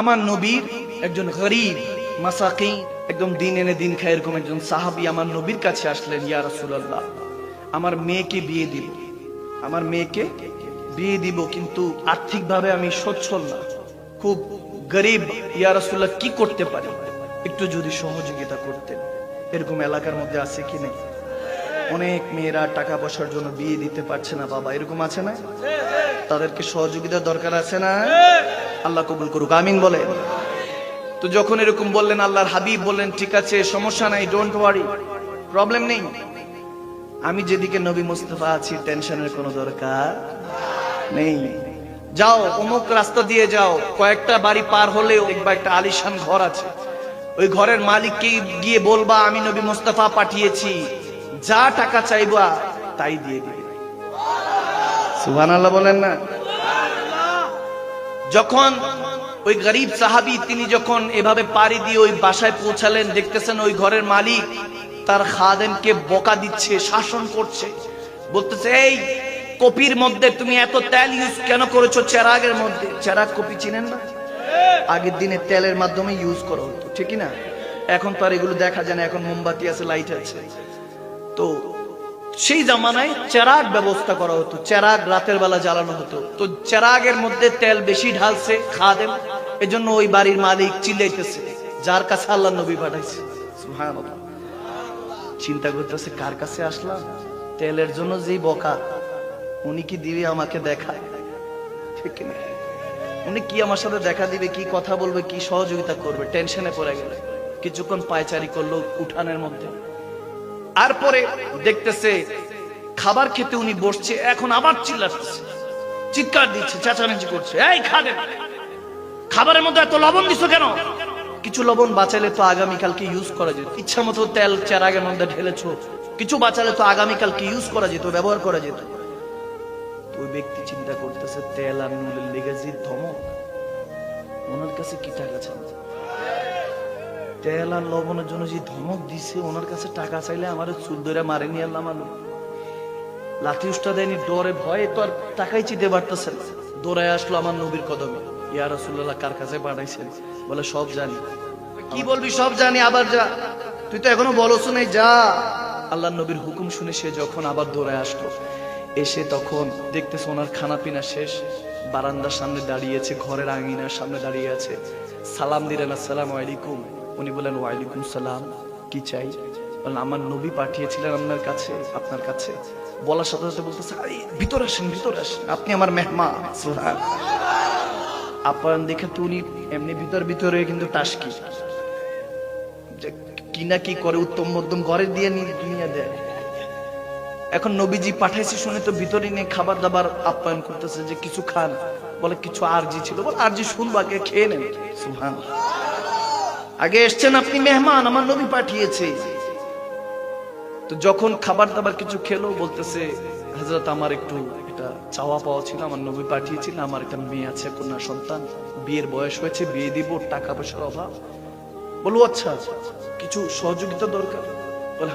আমার নবীর একজন গরীব মাসাকিন একদম দিন এনে দিন খায় এরকম একজন সাহাবী আমার নবীর কাছে আসলেন, ইয়া রাসূলুল্লাহ আমার মেয়েকে বিয়ে দিব কিন্তু আর্থিকভাবে আমি সচ্ছল না, খুব গরীব, ইয়া রাসূলুল্লাহ কি করতে পারি, একটু যদি সহযোগিতা করতেন। এরকম এলাকার মধ্যে আছে কি নেই? অনেক মেয়েরা টাকা পয়সার জন্য বিয়ে দিতে পারছে না বাবা, এরকম আছে না? তাদেরকে সহযোগিতা দরকার আছে না? আল্লাহ কবুল করুক, আমিন বলে। তো যখন এরকম বললেন আল্লাহর হাবিব বললেন, ঠিক আছে সমস্যা নাই, ডোন্ট ওয়ারি, প্রবলেম নেই, আমি যেদিকে নবী মুস্তাফা আছি টেনশনের কোনো দরকার নেই। যাও অমুক রাস্তা দিয়ে যাও, কয়েকটা বাড়ি পার হলেও দেখবা একটা আলিশান ঘর আছে, ওই ঘরের মালিককে গিয়ে বলবা আমি নবী মুস্তাফা পাঠিয়েছি, যা টাকা চাইবা তাই দিয়ে দিবে। সুবহানাল্লাহ বলেন না? যখন ওই গরীব সাহাবী তিনি যখন এভাবে পাড়ি দিয়ে ওই বাসায় পৌঁছালেন, দেখতেছেন ওই ঘরের মালিক তার খাদেমকে বকা দিচ্ছে, শাসন করছে, বলতেছে এই কপির মধ্যে তুমি এত তেল ইউজ কেন করেছো? চেরাগের মধ্যে, চেরাগ কপি চিনেন না? আগের দিনে তেলের মাধ্যমে ইউজ করা হতো, ঠিক না? এখন তো আর এগুলো দেখা যায় না, এখন মোমবাতি আছে, লাইট আছে। তো সেই জামানায় চেরাগ ব্যবস্থা করা হতো, চেরাগ রাতের বেলা জ্বালানো হতো। তো চেরাগের মধ্যে তেল বেশি ঢালছে খাদেম, এজন্য ওই বাড়ির মালিক চিল্লাইতেছে, যার কাছে আল্লাহ নবী পাঠাইছে। সুবহানাল্লাহ, চিন্তা করতেছে কার কাছে আসলাম, তেলের জন্য যেই বকা, উনি কি দিবে আমাকে দেখা? ঠিক না? উনি কি আমার সাথে দেখা দিবে, কি কথা বলবে, কি সহযোগিতা করবে? টেনশনে পড়ে গেল, কিছুক্ষণ পায়চারি করলো উঠানের মধ্যে। আর পরে দেখতেছে খাবার খেতে উনি বসছে, এখন আবার চিল্লাচ্ছে, চিৎকার দিচ্ছে, চেঁচামেচি করছে, এই খাদেম খাবারের মধ্যে এত লবণ দিছো কেন? কিছু লবণ বাঁচালে তো আগামীকালকে ইউজ করা যেত, ইচ্ছা মতো তেল চেরাগের মধ্যে ঢেলেছো, কিছু বাঁচালে তো আগামীকালকে ইউজ করা যেত, ব্যবহার করা যেত। ওই ব্যক্তি চিন্তা করতেছে তেল আর নুনের লেগে যে ধমক, ওনার কাছে কি টাকা চান? তেল আর লবণের জন্য যে ধমক দিছে, ওনার কাছে টাকা চাইলে আমার চুল ধরে মারে নিয়ে আল্লাহ মালুম, লাঠি উষ্টা দেয়নি, ডরে ভয়ে তো আর টাকাই চিতে পারতেছে না। দৌড়ায় আসলো আমার নবীর কদমে, ইয়া রাসূলুল্লাহ কার কাছে পাঠাইছেন? বলে সব জানি। কি বলবি সব জানি, আবার যা, তুই তো এখনো বলছ না, যা। আল্লাহ নবীর হুকুম শুনে সে যখন আবার দৌড়ায় আসলো, এসে তখন দেখতেছে ওনার খানা পিনা শেষ, বারান্দার সামনে দাঁড়িয়েছে, ঘরের আঙিনার সামনে দাঁড়িয়ে আছে। সালাম দিলেন, আসসালামু আলাইকুম। উনি বলেন ওয়ালাইকুম সালাম, কি চাই? বলেন আমার নবী পাঠিয়েছিলেন আপনার কাছে, আপনার কাছে। বলার সাথে সাথে বলতেছে ভিতরে আসেন, ভিতরে আসেন, আপনি আমার মেহমান। আপ্যায়ন দেখে তো উনি এমনি ভিতরে কিন্তু টাসকি, কি না কি করে, উত্তম মধ্যম ঘরে দিয়ে নিয়ে দেয়। এখন নবীজি পাঠাইছে শুনে তো ভিতরে নিয়ে খাবার দাবার আপ্যায়ন করতেছে, যে কিছু খান। বলে কিছু আরজি ছিল। বলে আরজি শুনবো, আগে খেয়ে নেন। সুবহানাল্লাহ, আগে এসছেন আপনি মেহমান, আমার নবী পাঠিয়েছে। তো যখন খাবার দাবার কিছু খেলো, বলতেছে হযরত আমার একটু এটা চাওয়া পাওয়া ছিল, আমার নবী পাঠিয়েছিলেন, আমার একটা মেয়ে আছে, কন্যা সন্তান, বিয়ের বয়স হয়েছে, বিয়ে দিব, টাকা পয়সার অভাব। বলো আচ্ছা কিছু সহযোগিতা দরকার? বলে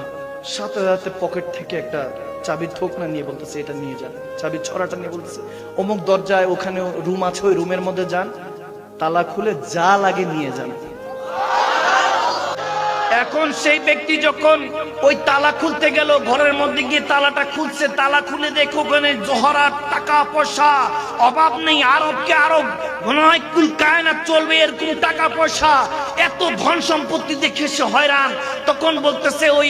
সাথে সাথে পকেট থেকে একটা চাবির থোকনা নিয়ে বলতেছে এটা নিয়ে যান, চাবির ছড়াটা নিয়ে বলতেছে অমুক দরজায় ওখানে রুম আছে, ওই রুমের মধ্যে যান, তালা খুলে যা লাগে নিয়ে যান। এখন সেই ব্যক্তি যখন ওই তালা খুলতে গেল, ঘরের মধ্যে গিয়ে তালাটা খুলছে, তালা খুলে দেখো ওখানে জহরাত, টাকা পয়সা, অভাব নেই, আরবকে আরব মনে হয় কুল কায়নাত চলবে এরকম টাকা পয়সা, এত ধন সম্পত্তি দেখে সে হয়রান। তখন বলতেছে ওই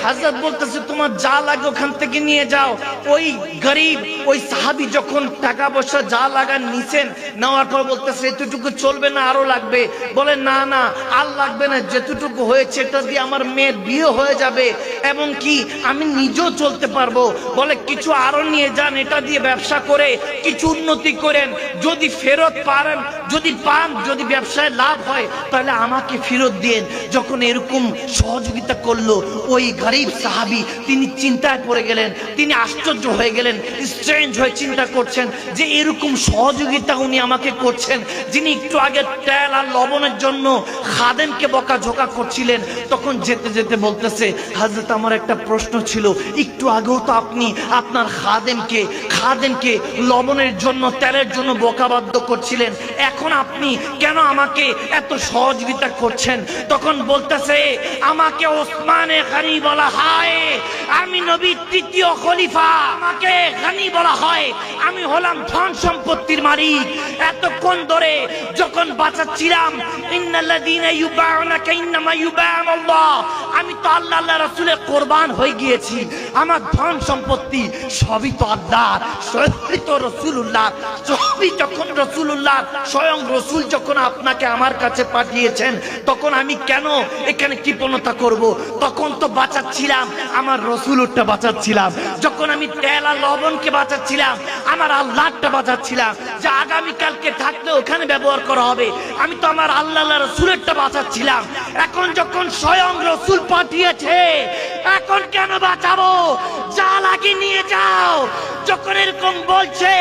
হযরত বলতেছে তোমার যা লাগে ওখান থেকে নিয়ে যাও। ওই গরিব ওই সাহাবী যখন টাকা পয়সা যা লাগান নিছেন, নেওয়ার পর বলতেছে এতটুকু চলবে না, আরো লাগবে। বলে না না আর লাগবে না, যেটুকু হয়েছে এটা দিয়ে আমার মেয়ের বিয়ে হয়ে যাবে এবং কি আমি নিজেও চলতে পারবো। বলে কিছু আরো নিয়ে যান, এটা দিয়ে ব্যবসা করে কিছু উন্নতি করেন, যদি ফেরত পারেন, যদি পান, যদি ব্যবসায় লাভ হয় তাহলে আমাকে ফেরত দিন। যখন এরকম সহযোগিতা করলো, ওই গরিব সাহাবী তিনি চিন্তায় পড়ে গেলেন, তিনি আশ্চর্য হয়ে গেলেন, স্ট্রেঞ্জ হয়ে চিন্তা করছেন যে এরকম সহযোগিতা উনি আমাকে করছেন, যিনি একটু আগে তেল আর লবণের জন্য খাদেমকে বকাঝকা করছিলেন। তখন যেতে যেতে বলতেছে হযরত আমার একটা প্রশ্ন ছিল, একটু আগেও তো আপনি আপনার খাদেমকে লবণের জন্য তেলের জন্য বকা প্রত্যাবদ্ধ করছিলেন, এখন আপনি কেন আমাকে এত সহযোগিতা করছেন? তখন বলতেছে, আমাকে ওসমানে গনি বলা হয়, আমি নবীর তৃতীয় খলিফা। আমাকে গনি বলা হয়, আমি হলাম ধন সম্পত্তির মালিক। এতক্ষণ ধরে যখন বাঁচাচ্ছিলাম, ইন্নাল্লাযীনা ইউবাউনাকা ইন্নামা ইউবাউনাল্লাহ, আমি তো আল্লাহ আল্লাহ রাসূলের কুরবান হয়ে গিয়েছি। আমার ধন সম্পত্তি সবই তো আল্লাহ, সবই তো রাসূলুল্লাহ, সবই যখন রাসূলুল্লাহ, স্বয়ং রাসূল যখন আপনাকে আমার কাছে পাঠিয়েছেন, তখন আমি কেন এখানে কৃপণতা করব? তখন তো বাঁচাচ্ছিলাম আমার রাসূলটা বাঁচাচ্ছিলাম। যখন আমি তেল আর লবণকে বাঁচাচ্ছিলাম, আমার আল্লাহটা বাঁচাচ্ছিলাম, যে আগামীকালকে থাকলে ওখানে ব্যবহার করা হবে। আমি তো আমার আল্লাহ রাসূলেরটা বাঁচাচ্ছিলাম। এখন যখন স্বয়ং রাসূল পাঠিয়েছে, এখন কেন বাঁচাবো? যা লাগে নিয়ে যাও। যখন এরকম বলছে,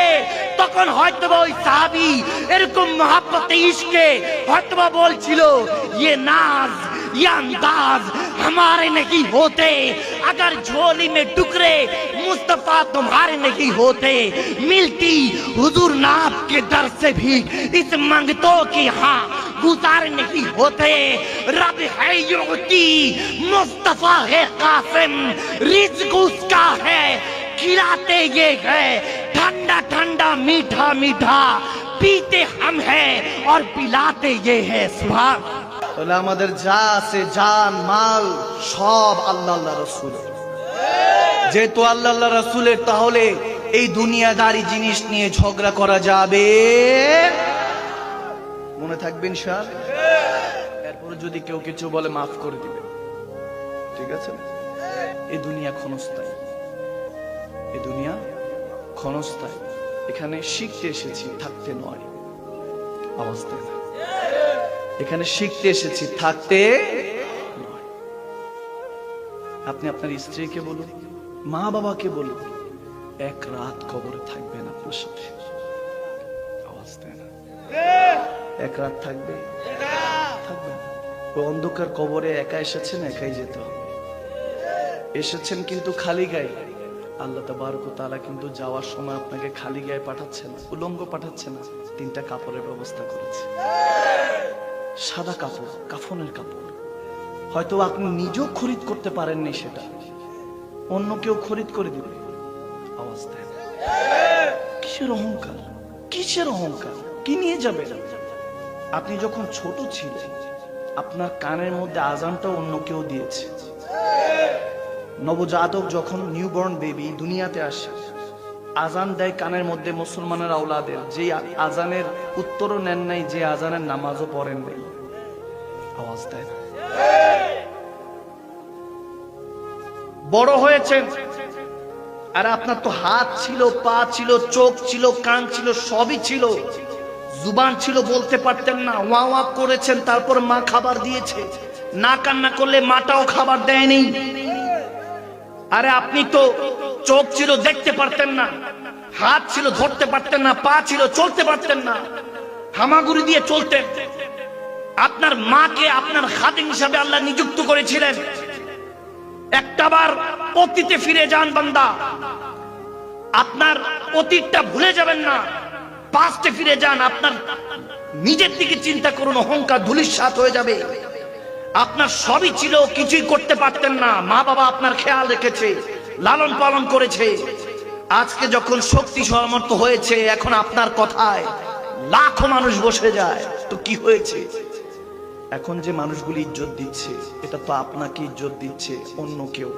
তখন হয়তোবা ওই সাহাবী এরকম মহব্বতে ইশকে হয়তোবা বলছিল, ये नाज ये अंदाज हमारे नहीं होते, अगर झोली में टुकड़े मुस्तफा तुम्हारे नहीं होते, मिलती हुजूर नाब के दर से भी इस मंगतों की हाँ गुजार नहीं होते। रब है युती, मुस्तफा है कासिम, रिज़्क उसका है, खिलाते ये है ठंडा ठंडा मीठा मीठा, पीते हम हैं और पिलाते ये है सुभान। তাহলে আমাদের যা আছে, জান মাল সব আল্লাহ আল্লাহ রাসূলের। যেহেতু আল্লাহ আল্লাহ রাসূলের, তাহলে এই দুনিয়াদারি জিনিস নিয়ে ঝগড়া করা যাবে, মনে থাকবেন স্যার। এরপরে যদি কেউ কিছু বলে মাফ করে দিবেন, ঠিক আছে? এই দুনিয়া ক্ষণস্থায়ী, এই দুনিয়া ক্ষণস্থায়ী। এখানে শিখতে এসেছি, থাকতে নয়। অবস্থা এখানে শিখতে এসেছি, থাকতে নয়। আপনি আপনার স্ত্রীকে বলুন, মা বাবাকে বলুন, এক রাত কবরে থাকবেন আপনার সাথে। অবস্থা এক রাত থাকবে, থাকবে না। ওই অন্ধকার কবরে একা এসেছেন, একাই যেতে হবে। এসেছেন কিন্তু খালি গায়ে। আল্লাহ তাবারক ওয়া তাআলা কিন্তু যাওয়ার সময় আপনাকে খালি গায়ে পাঠাচ্ছেন না, উলঙ্গ পাঠাচ্ছে না। 3টা কাপড়ের ব্যবস্থা করেছে, সাদা কাপড়, কাফনের কাপড়। হয়তো আপনি নিজেও খরিদ করতে পারেননি, সেটা অন্য কেউ খরিদ করে দিবে। অবস্থায় কিসের অহংকার, কিসের অহংকার? কি নিয়ে যাবেন? আপনি যখন ছোট ছিলেন, আপনার কানের মধ্যে আজানটা অন্য কেউ দিয়েছে। নবজাতক যখন নিউবর্ন বেবি দুনিয়াতে আসে, আজান দেয় কানের মধ্যে মুসলমানের আওলাদের, যে আজানের উত্তরও নেন নাই, যে আজানের নামাজও পড়েন নাই। আওয়াজ দেয়। বড় হয়েছেন, আর আপনার তো হাত ছিল, পা ছিল, চোখ ছিল, কান ছিল, সবই ছিল, জুবান ছিল, বলতে পারতেন না। ওয়া ওয়া করেছেন, তারপর মা খাবার দিয়েছে। না কান্না করলে মাটাও খাবার দেয়নি। আরে আপনি তো চোখ ছিল, দেখতে পারতেন না, হাত ছিল, ধরতে পারতেন না, পা ছিল, চলতে পারতেন না, হামাগুড়ি দিয়ে চলতেন। আপনার মাকে আপনার খাদিম হিসাবে আল্লাহ নিযুক্ত করেছিলেন। একটাবার অতীতে ফিরে যান বান্দা, আপনার অতীতটা ভুলে যাবেন না, পাস্টে ফিরে যান। আপনার নিজের দিকে চিন্তা করুন, অহংকার ধূলিসাৎ হয়ে যাবে। আপনার সবই ছিল, কিছুই করতে পারতেন না। মা বাবা আপনার খেয়াল রেখেছে, লালন পালন করেছে। আজকে যখন শক্তি সামর্থ্য হয়েছে, এখন আপনার কথায় লাখো মানুষ বসে যায়। তো কি হয়েছে? এখন যে মানুষগুলি ইজ্জত দিচ্ছে, এটা তো আপনাকে ইজ্জত দিচ্ছে অন্য কেউ।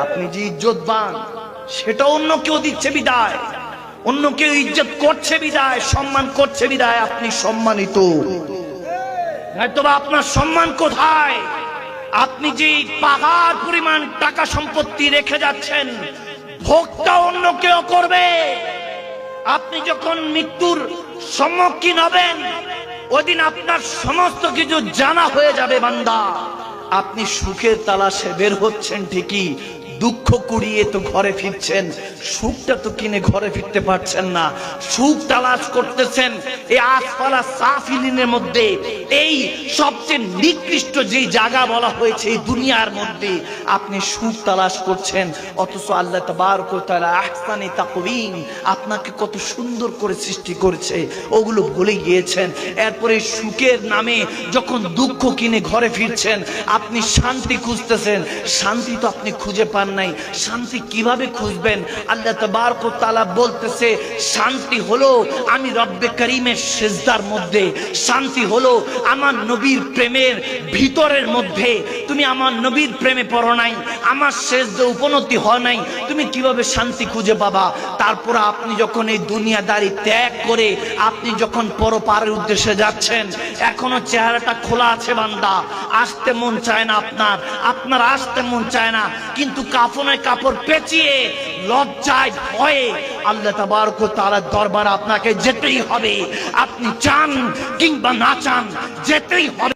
আপনি যে ইজ্জতবান, সেটা অন্য কেউ দিচ্ছে বিদায়, অন্য কেউ ইজ্জত করছে বিদায়, সম্মান করছে বিদায় আপনি সম্মানিত। নয়তোবা আপনার সম্মান কোথায়? আপনি যে পাহাড় পরিমাণ টাকা সম্পত্তি রেখে যাচ্ছেন, ভোগটা অন্য কেউ করবে। আপনি যখন মৃত্যুর সম্মুখীন হবেন, ওইদিন আপনার সমস্ত কিছু জানা হয়ে যাবে বান্দা। আপনি সুখের তালাশে বের হচ্ছেন ঠিকই, দুঃখ কুড়িয়ে তো ঘরে ফিরছেন, সুখটা তো কিনে ঘরে ফিরতে পারছেন না, সুখ তালাশ করতেছেন এই আসফালা সাফিলিনের মধ্যে, এই সবচেয়ে নিকৃষ্ট যে জায়গা বলা হয়েছে এই দুনিয়ার মধ্যে আপনি সুখ তালাশ করছেন। অথচ আল্লাহ তাবারক ওয়া তাআলা আহসানে তাকওয়িম আপনাকে কত সুন্দর করে সৃষ্টি করেছে ওগুলো ভুলে গিয়েছেন। এরপরে সুখের নামে যখন দুঃখ কিনে ঘরে ফিরছেন, আপনি শান্তি খুঁজতেছেন, শান্তি তো আপনি খুঁজে পান নাই। শান্তি কিভাবে খুঁজবেন? আল্লাহ তাবারক ওয়া তাআলা বলতেছে শান্তি হলো আমি রব্বে করিমের সিজদার মধ্যে, শান্তি হলো আমার নবীর প্রেমের ভিতরের মধ্যে। তুমি আমার নবীর প্রেমে পড়ো নাই, আমার সিজদা উপনতি হয় নাই, তুমি কিভাবে শান্তি খুঁজে পাবা? তারপর আপনি যখন এই দুনিয়াদারি ত্যাগ করে আপনি যখন পরপারের উদ্দেশ্যে যাচ্ছেন, এখনো চেহারাটা খোলা আছে বান্দা, আসতে মন চায় না আপনার আসতে মন চায় না, কিন্তু কাফনে কাপড় পেঁচিয়ে লজ্জায় ভয়ে আল্লাহ তাবারক ওয়া তাআলার দরবারে আপনাকে যেতেই হবে। আপনি চান কিংবা না চান যেতেই হবে।